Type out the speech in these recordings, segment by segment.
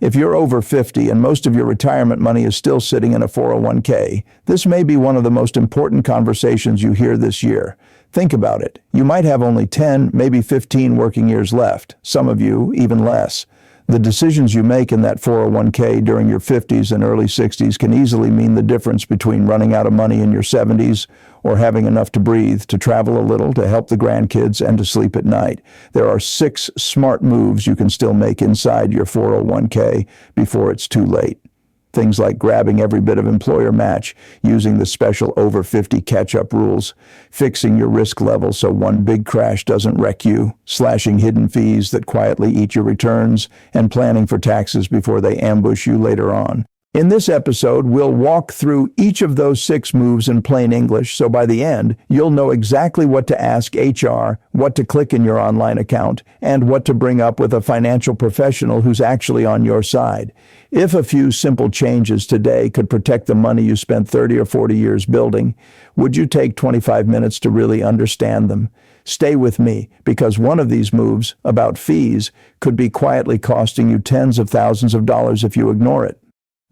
If you're over 50 and most of your retirement money is still sitting in a 401k, this may be one of the most important conversations you hear this year. Think about it. You might have only 10, maybe 15 working years left, some of you even less. The decisions you make in that 401k during your 50s and early 60s can easily mean the difference between running out of money in your 70s or having enough to breathe, to travel a little, to help the grandkids, and to sleep at night. There are 6 smart moves you can still make inside your 401k before it's too late. Things like grabbing every bit of employer match, using the special over 50 catch-up rules, fixing your risk level so one big crash doesn't wreck you, slashing hidden fees that quietly eat your returns, and planning for taxes before they ambush you later on. In this episode, we'll walk through each of those 6 moves in plain English, so by the end, you'll know exactly what to ask HR, what to click in your online account, and what to bring up with a financial professional who's actually on your side. If a few simple changes today could protect the money you spent 30 or 40 years building, would you take 25 minutes to really understand them? Stay with me, because one of these moves, about fees, could be quietly costing you tens of thousands of dollars if you ignore it.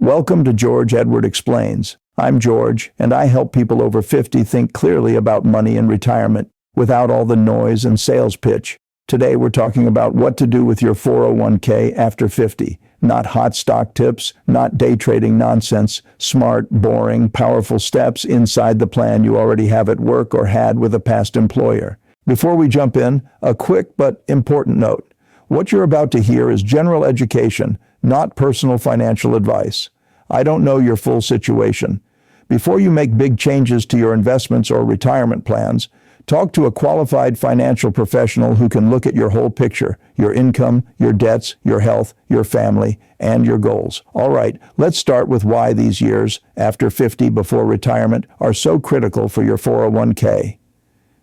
Welcome to George Edward Explains. I'm George, and I help people over 50 think clearly about money and retirement without all the noise and sales pitch. Today we're talking about what to do with your 401k after 50. Not hot stock tips, not day trading nonsense, smart, boring, powerful steps inside the plan you already have at work or had with a past employer. Before we jump in, a quick but important note. What you're about to hear is general education, not personal financial advice. I don't know your full situation. Before you make big changes to your investments or retirement plans, talk to a qualified financial professional who can look at your whole picture, your income, your debts, your health, your family, and your goals. All right, let's start with why these years, after 50 before retirement, are so critical for your 401k.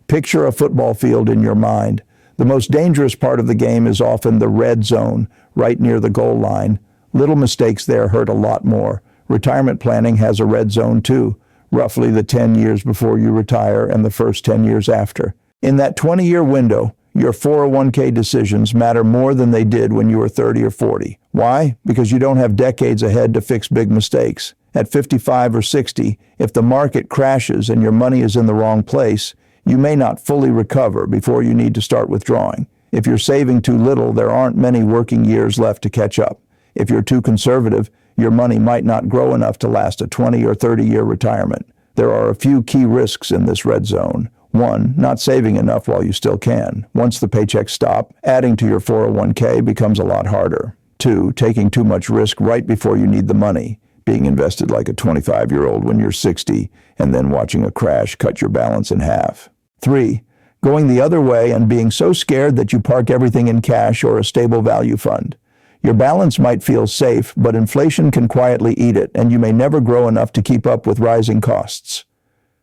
Picture a football field in your mind. The most dangerous part of the game is often the red zone, right near the goal line. Little mistakes there hurt a lot more. Retirement planning has a red zone too, roughly the 10 years before you retire and the first 10 years after. In that 20-year window, your 401k decisions matter more than they did when you were 30 or 40. Why? Because you don't have decades ahead to fix big mistakes. At 55 or 60, if the market crashes and your money is in the wrong place, you may not fully recover before you need to start withdrawing. If you're saving too little, there aren't many working years left to catch up. If you're too conservative, your money might not grow enough to last a 20 or 30-year retirement. There are a few key risks in this red zone. 1, not saving enough while you still can. Once the paychecks stop, adding to your 401k becomes a lot harder. 2, taking too much risk right before you need the money. Being invested like a 25-year-old when you're 60, and then watching a crash cut your balance in half. 3, going the other way and being so scared that you park everything in cash or a stable value fund. Your balance might feel safe, but inflation can quietly eat it, and you may never grow enough to keep up with rising costs.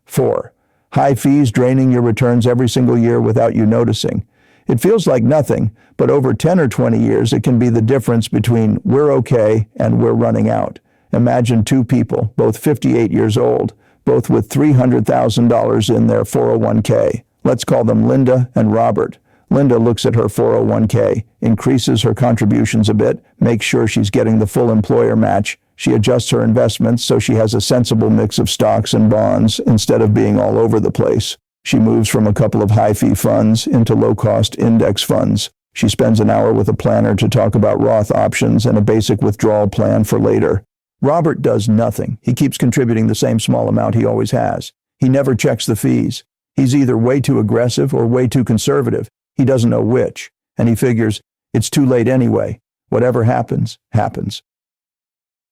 4, high fees draining your returns every single year without you noticing. It feels like nothing, but over 10 or 20 years, it can be the difference between we're okay and we're running out. Imagine 2 people, both 58 years old, both with $300,000 in their 401k. Let's call them Linda and Robert. Linda looks at her 401k, increases her contributions a bit, makes sure she's getting the full employer match. She adjusts her investments so she has a sensible mix of stocks and bonds instead of being all over the place. She moves from a couple of high-fee funds into low-cost index funds. She spends an hour with a planner to talk about Roth options and a basic withdrawal plan for later. Robert does nothing. He keeps contributing the same small amount he always has. He never checks the fees. He's either way too aggressive or way too conservative. He doesn't know which, and he figures it's too late anyway. Whatever happens, happens.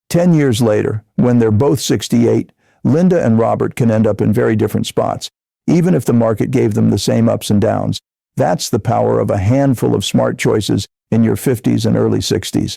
10 years later, when they're both 68, Linda and Robert can end up in very different spots, even if the market gave them the same ups and downs. That's the power of a handful of smart choices in your 50s and early 60s.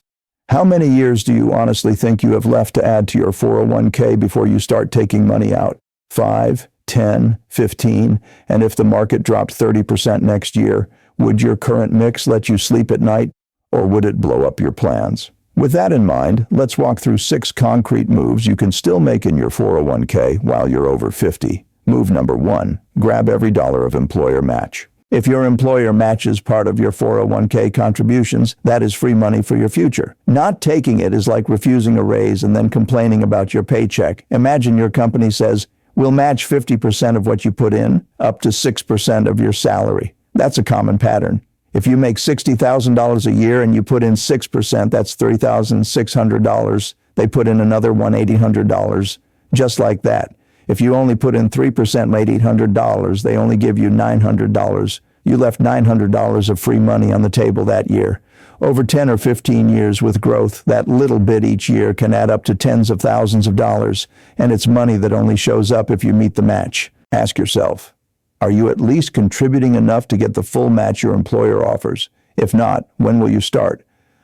How many years do you honestly think you have left to add to your 401k before you start taking money out? 5, 10, 15, and if the market dropped 30% next year, would your current mix let you sleep at night, or would it blow up your plans? With that in mind, let's walk through 6 concrete moves you can still make in your 401k while you're over 50. Move number 1, grab every dollar of employer match. If your employer matches part of your 401k contributions, that is free money for your future. Not taking it is like refusing a raise and then complaining about your paycheck. Imagine your company says, "We'll match 50% of what you put in, up to 6% of your salary." That's a common pattern. If you make $60,000 a year and you put in 6%, that's $3,600. They put in another $1,800, just like that. If you only put in 3% $800, they only give you $900. You left $900 of free money on the table that year. Over 10 or 15 years with growth, that little bit each year can add up to tens of thousands of dollars, and it's money that only shows up if you meet the match. Ask yourself, are you at least contributing enough to get the full match your employer offers? If not, when will you start?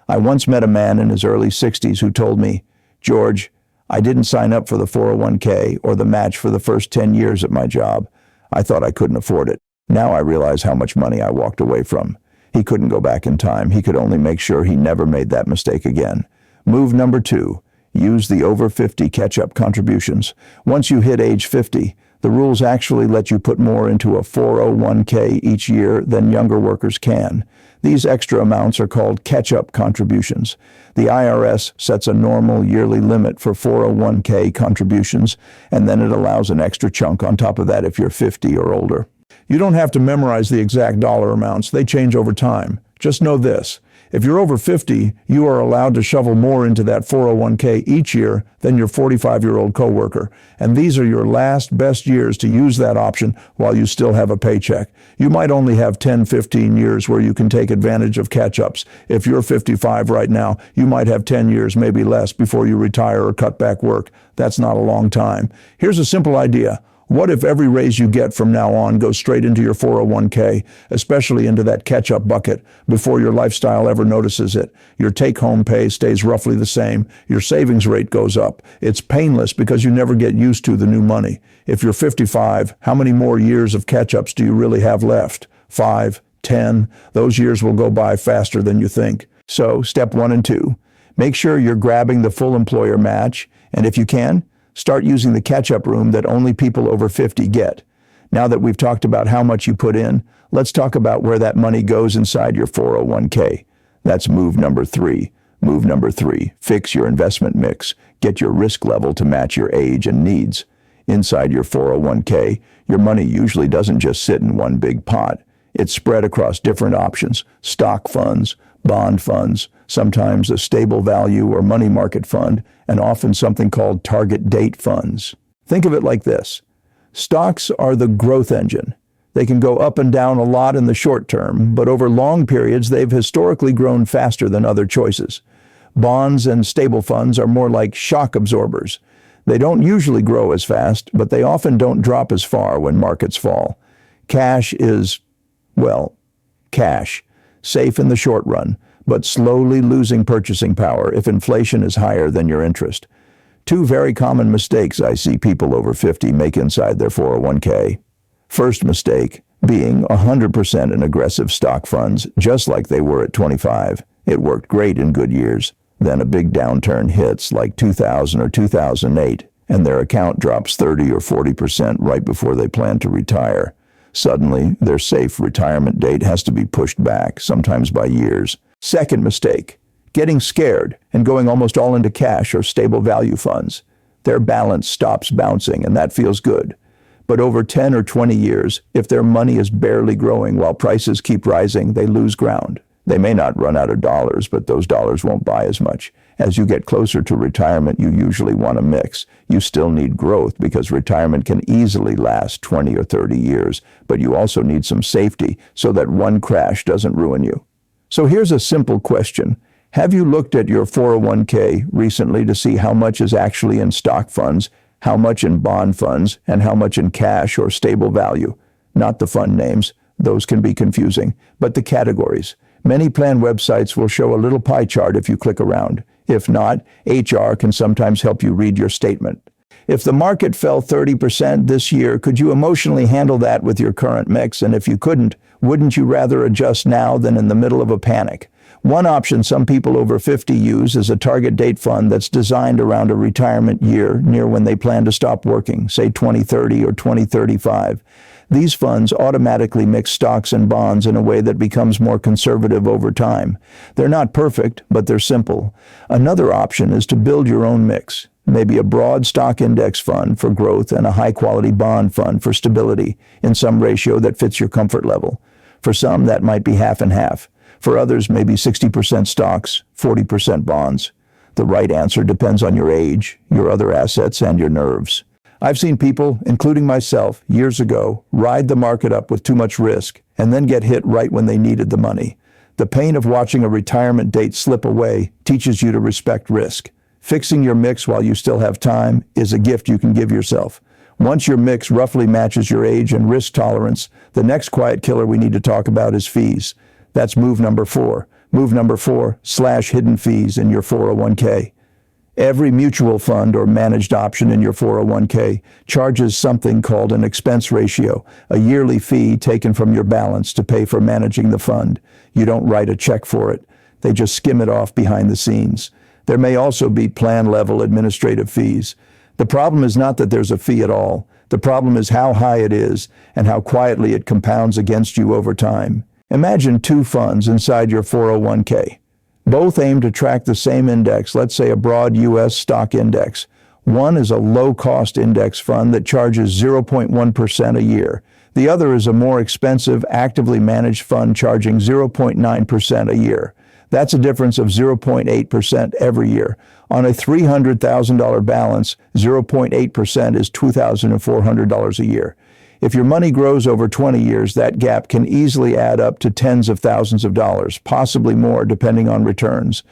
I once met a man in his early 60s who told me, "George, I didn't sign up for the 401k or the match for the first 10 years at my job. I thought I couldn't afford it. Now I realize how much money I walked away from." He couldn't go back in time. He could only make sure he never made that mistake again. Move number 2, use the over 50 catch-up contributions. Once you hit age 50, the rules actually let you put more into a 401k each year than younger workers can. These extra amounts are called catch-up contributions. The IRS sets a normal yearly limit for 401k contributions, and then it allows an extra chunk on top of that if you're 50 or older. You don't have to memorize the exact dollar amounts. They change over time. Just know this. If you're over 50, you are allowed to shovel more into that 401k each year than your 45-year-old coworker. And these are your last best years to use that option while you still have a paycheck. You might only have 10, 15 years where you can take advantage of catch-ups. If you're 55 right now, you might have 10 years, maybe less, before you retire or cut back work. That's not a long time. Here's a simple idea. What if every raise you get from now on goes straight into your 401k, especially into that catch-up bucket, before your lifestyle ever notices it? Your take-home pay stays roughly the same. Your savings rate goes up. It's painless because you never get used to the new money. If you're 55, how many more years of catch-ups do you really have left? 5, 10? Those years will go by faster than you think. So, step 1 and 2. Make sure you're grabbing the full employer match, and if you can, start using the catch-up room that only people over 50 get. Now that we've talked about how much you put in, let's talk about where that money goes inside your 401k. That's move number 3. Move number 3, fix your investment mix. Get your risk level to match your age and needs. Inside your 401k, your money usually doesn't just sit in one big pot. It's spread across different options: stock funds, bond funds, sometimes a stable value or money market fund, and often something called target date funds. Think of it like this. Stocks are the growth engine. They can go up and down a lot in the short term, but over long periods they've historically grown faster than other choices. Bonds and stable funds are more like shock absorbers. They don't usually grow as fast, but they often don't drop as far when markets fall. Cash is, well, cash. Safe in the short run, but slowly losing purchasing power if inflation is higher than your interest. 2 very common mistakes I see people over 50 make inside their 401k. First mistake, being 100% in aggressive stock funds, just like they were at 25. It worked great in good years. Then a big downturn hits, like 2000 or 2008, and their account drops 30 or 40% right before they plan to retire. Suddenly, their safe retirement date has to be pushed back, sometimes by years. Second mistake, getting scared and going almost all into cash or stable value funds. Their balance stops bouncing, and that feels good. But over 10 or 20 years, if their money is barely growing while prices keep rising, they lose ground. They may not run out of dollars, but those dollars won't buy as much. As you get closer to retirement, you usually want a mix. You still need growth because retirement can easily last 20 or 30 years, but you also need some safety so that one crash doesn't ruin you. So here's a simple question. Have you looked at your 401k recently to see how much is actually in stock funds, how much in bond funds, and how much in cash or stable value? Not the fund names. Those can be confusing, but the categories. Many plan websites will show a little pie chart if you click around. If not, HR can sometimes help you read your statement. If the market fell 30% this year, could you emotionally handle that with your current mix? And if you couldn't, wouldn't you rather adjust now than in the middle of a panic? One option some people over 50 use is a target date fund that's designed around a retirement year near when they plan to stop working, say 2030 or 2035. These funds automatically mix stocks and bonds in a way that becomes more conservative over time. They're not perfect, but they're simple. Another option is to build your own mix. Maybe a broad stock index fund for growth and a high-quality bond fund for stability in some ratio that fits your comfort level. For some, that might be half and half. For others, maybe 60% stocks, 40% bonds. The right answer depends on your age, your other assets, and your nerves. I've seen people, including myself, years ago, ride the market up with too much risk and then get hit right when they needed the money. The pain of watching a retirement date slip away teaches you to respect risk. Fixing your mix while you still have time is a gift you can give yourself. Once your mix roughly matches your age and risk tolerance, the next quiet killer we need to talk about is fees. That's move number 4. Move number 4, slash hidden fees in your 401k. Every mutual fund or managed option in your 401k charges something called an expense ratio, a yearly fee taken from your balance to pay for managing the fund. You don't write a check for it. They just skim it off behind the scenes. There may also be plan-level administrative fees. The problem is not that there's a fee at all. The problem is how high it is and how quietly it compounds against you over time. Imagine two funds inside your 401k. Both aim to track the same index, let's say a broad U.S. stock index. One is a low-cost index fund that charges 0.1% a year. The other is a more expensive, actively managed fund charging 0.9% a year. That's a difference of 0.8% every year. On a $300,000 balance, 0.8% is $2,400 a year. If your money grows over 20 years, that gap can easily add up to tens of thousands of dollars, possibly more depending on returns.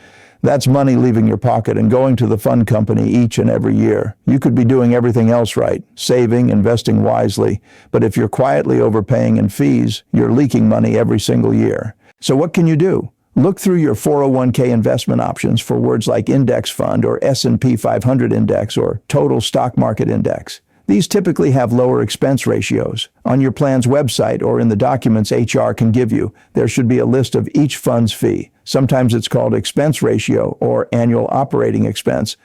That's money leaving your pocket and going to the fund company each and every year. You could be doing everything else right, saving, investing wisely, but if you're quietly overpaying in fees, you're leaking money every single year. So what can you do? Look through your 401k investment options for words like index fund or S&P 500 index or total stock market index. These typically have lower expense ratios. On your plan's website or in the documents HR can give you, there should be a list of each fund's fee. Sometimes it's called expense ratio or annual operating expense.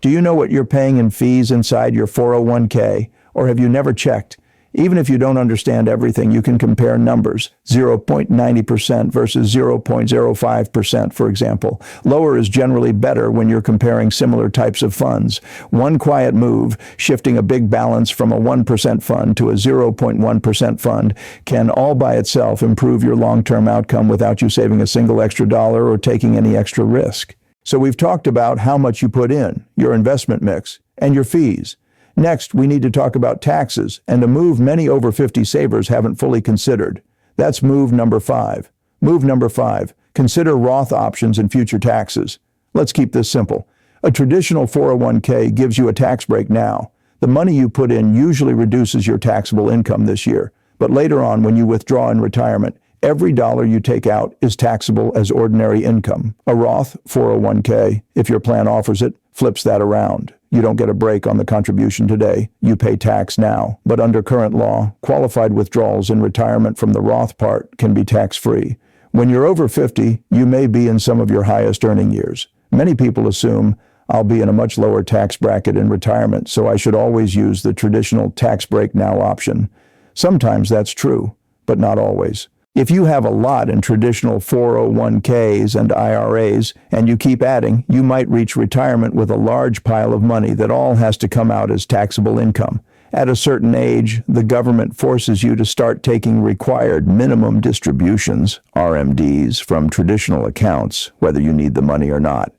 Do you know what you're paying in fees inside your 401k, or have you never checked? Even if you don't understand everything, you can compare numbers, 0.90% versus 0.05%, for example. Lower is generally better when you're comparing similar types of funds. One quiet move, shifting a big balance from a 1% fund to a 0.1% fund, can all by itself improve your long-term outcome without you saving a single extra dollar or taking any extra risk. So we've talked about how much you put in, your investment mix, and your fees. Next, we need to talk about taxes, and a move many over 50 savers haven't fully considered. That's move number 5. Move number 5, consider Roth options and future taxes. Let's keep this simple. A traditional 401k gives you a tax break now. The money you put in usually reduces your taxable income this year, but later on when you withdraw in retirement, every dollar you take out is taxable as ordinary income. A Roth 401k, if your plan offers it, flips that around. You don't get a break on the contribution today. You pay tax now. But under current law, qualified withdrawals in retirement from the Roth part can be tax-free. When you're over 50, you may be in some of your highest earning years. Many people assume, I'll be in a much lower tax bracket in retirement, so I should always use the traditional tax break now option. Sometimes that's true, but not always. If you have a lot in traditional 401ks and IRAs, and you keep adding, you might reach retirement with a large pile of money that all has to come out as taxable income. At a certain age, the government forces you to start taking required minimum distributions, RMDs, from traditional accounts, whether you need the money or not.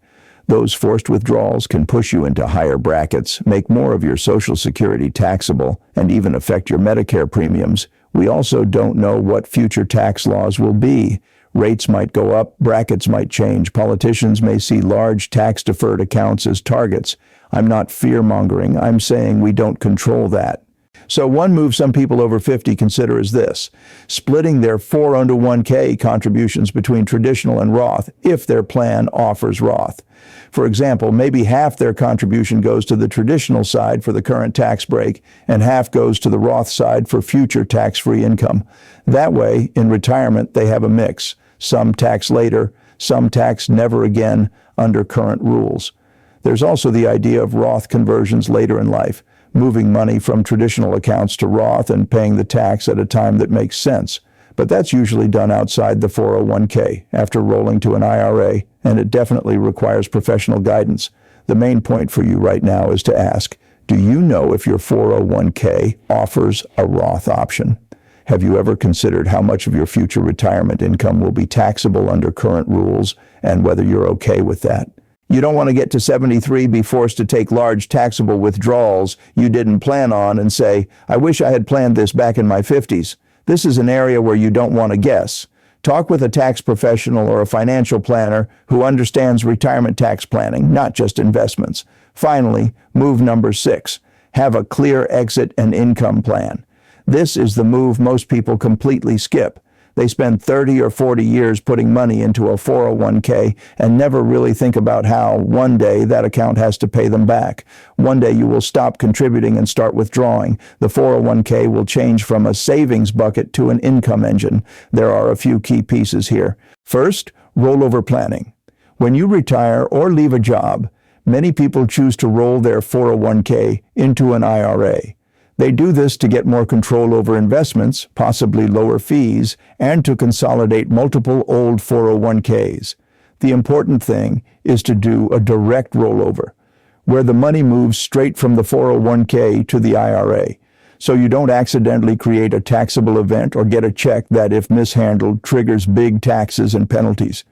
Those forced withdrawals can push you into higher brackets, make more of your Social Security taxable, and even affect your Medicare premiums. We also don't know what future tax laws will be. Rates might go up, brackets might change, politicians may see large tax-deferred accounts as targets. I'm not fear-mongering, I'm saying we don't control that. So one move some people over 50 consider is this: splitting their 401k contributions between traditional and Roth if their plan offers Roth. For example, maybe half their contribution goes to the traditional side for the current tax break and half goes to the Roth side for future tax-free income. That way, in retirement, they have a mix. Some tax later, some taxed never again under current rules. There's also the idea of Roth conversions later in life, moving money from traditional accounts to Roth and paying the tax at a time that makes sense. But that's usually done outside the 401k, after rolling to an IRA, and it definitely requires professional guidance. The main point for you right now is to ask, do you know if your 401k offers a Roth option? Have you ever considered how much of your future retirement income will be taxable under current rules and whether you're okay with that? You don't want to get to 73, be forced to take large taxable withdrawals you didn't plan on and say, I wish I had planned this back in my 50s. This is an area where you don't want to guess. Talk with a tax professional or a financial planner who understands retirement tax planning, not just investments. Finally, move number 6. Have a clear exit and income plan. This is the move most people completely skip. They spend 30 or 40 years putting money into a 401k and never really think about how one day that account has to pay them back. One day you will stop contributing and start withdrawing. The 401k will change from a savings bucket to an income engine. There are a few key pieces here. First, rollover planning. When you retire or leave a job, many people choose to roll their 401k into an IRA. They do this to get more control over investments, possibly lower fees, and to consolidate multiple old 401ks. The important thing is to do a direct rollover, where the money moves straight from the 401k to the IRA, so you don't accidentally create a taxable event or get a check that, if mishandled, triggers big taxes and penalties.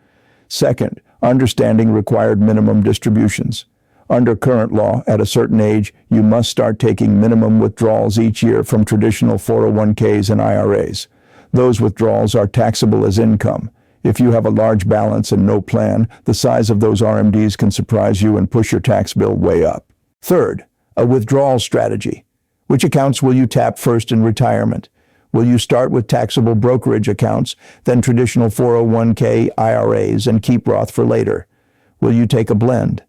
Second, understanding required minimum distributions. Under current law, at a certain age, you must start taking minimum withdrawals each year from traditional 401ks and IRAs. Those withdrawals are taxable as income. If you have a large balance and no plan, the size of those RMDs can surprise you and push your tax bill way up. Third, a withdrawal strategy. Which accounts will you tap first in retirement? Will you start with taxable brokerage accounts, then traditional 401k IRAs, and keep Roth for later? Will you take a blend?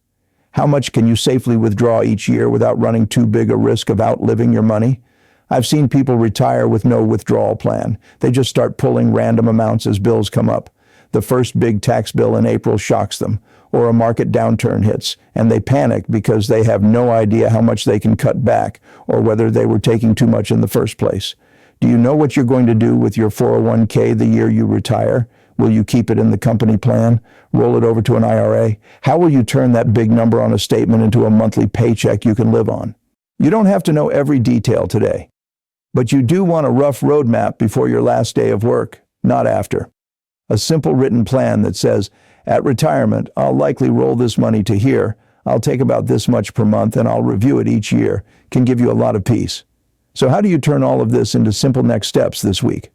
How much can you safely withdraw each year without running too big a risk of outliving your money? I've seen people retire with no withdrawal plan. They just start pulling random amounts as bills come up. The first big tax bill in April shocks them, or a market downturn hits, and they panic because they have no idea how much they can cut back, or whether they were taking too much in the first place. Do you know what you're going to do with your 401k the year you retire? Will you keep it in the company plan? Roll it over to an IRA? How will you turn that big number on a statement into a monthly paycheck you can live on? You don't have to know every detail today, but you do want a rough roadmap before your last day of work, not after. A simple written plan that says, at retirement, I'll likely roll this money to here, I'll take about this much per month, and I'll review it each year, can give you a lot of peace. So how do you turn all of this into simple next steps this week?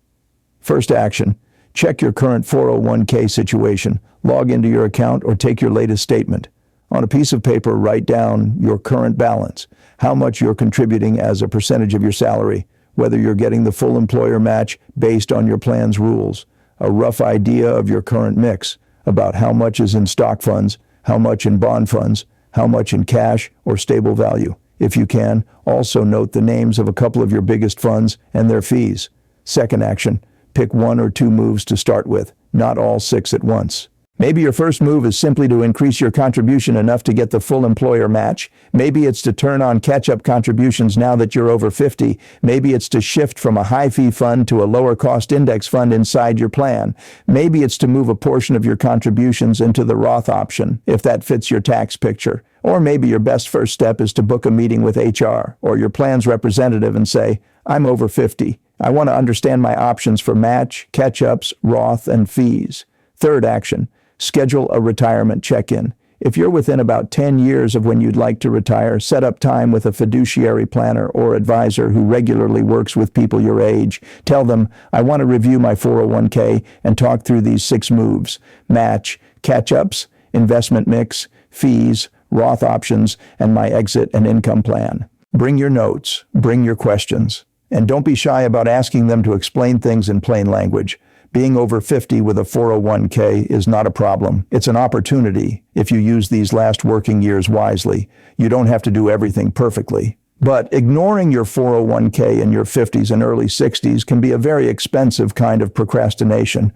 First action. Check your current 401k situation, log into your account, or take your latest statement. On a piece of paper, write down your current balance, how much you're contributing as a percentage of your salary, whether you're getting the full employer match based on your plan's rules, a rough idea of your current mix, about how much is in stock funds, how much in bond funds, how much in cash or stable value. If you can, also note the names of a couple of your biggest funds and their fees. Second action. Pick 1 or 2 moves to start with, not all 6 at once. Maybe your first move is simply to increase your contribution enough to get the full employer match. Maybe it's to turn on catch-up contributions now that you're over 50. Maybe it's to shift from a high-fee fund to a lower-cost index fund inside your plan. Maybe it's to move a portion of your contributions into the Roth option, if that fits your tax picture. Or maybe your best first step is to book a meeting with HR or your plan's representative and say, I'm over 50. I want to understand my options for match, catch-ups, Roth, and fees. Third action, schedule a retirement check-in. If you're within about 10 years of when you'd like to retire, set up time with a fiduciary planner or advisor who regularly works with people your age. Tell them, I want to review my 401k and talk through these 6 moves: match, catch-ups, investment mix, fees, Roth options, and my exit and income plan. Bring your notes, bring your questions, and don't be shy about asking them to explain things in plain language. Being over 50 with a 401k is not a problem. It's an opportunity if you use these last working years wisely. You don't have to do everything perfectly, But ignoring your 401k in your 50s and early 60s can be a very expensive kind of procrastination.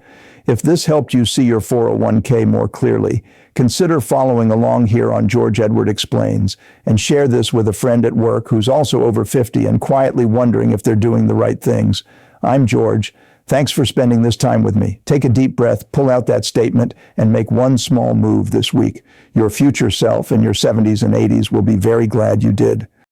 If this helped you see your 401k more clearly, consider following along here on George Edward Explains, and share this with a friend at work who's also over 50 and quietly wondering if they're doing the right things. I'm George. Thanks for spending this time with me. Take a deep breath, pull out that statement, and make one small move this week. Your future self in your 70s and 80s will be very glad you did.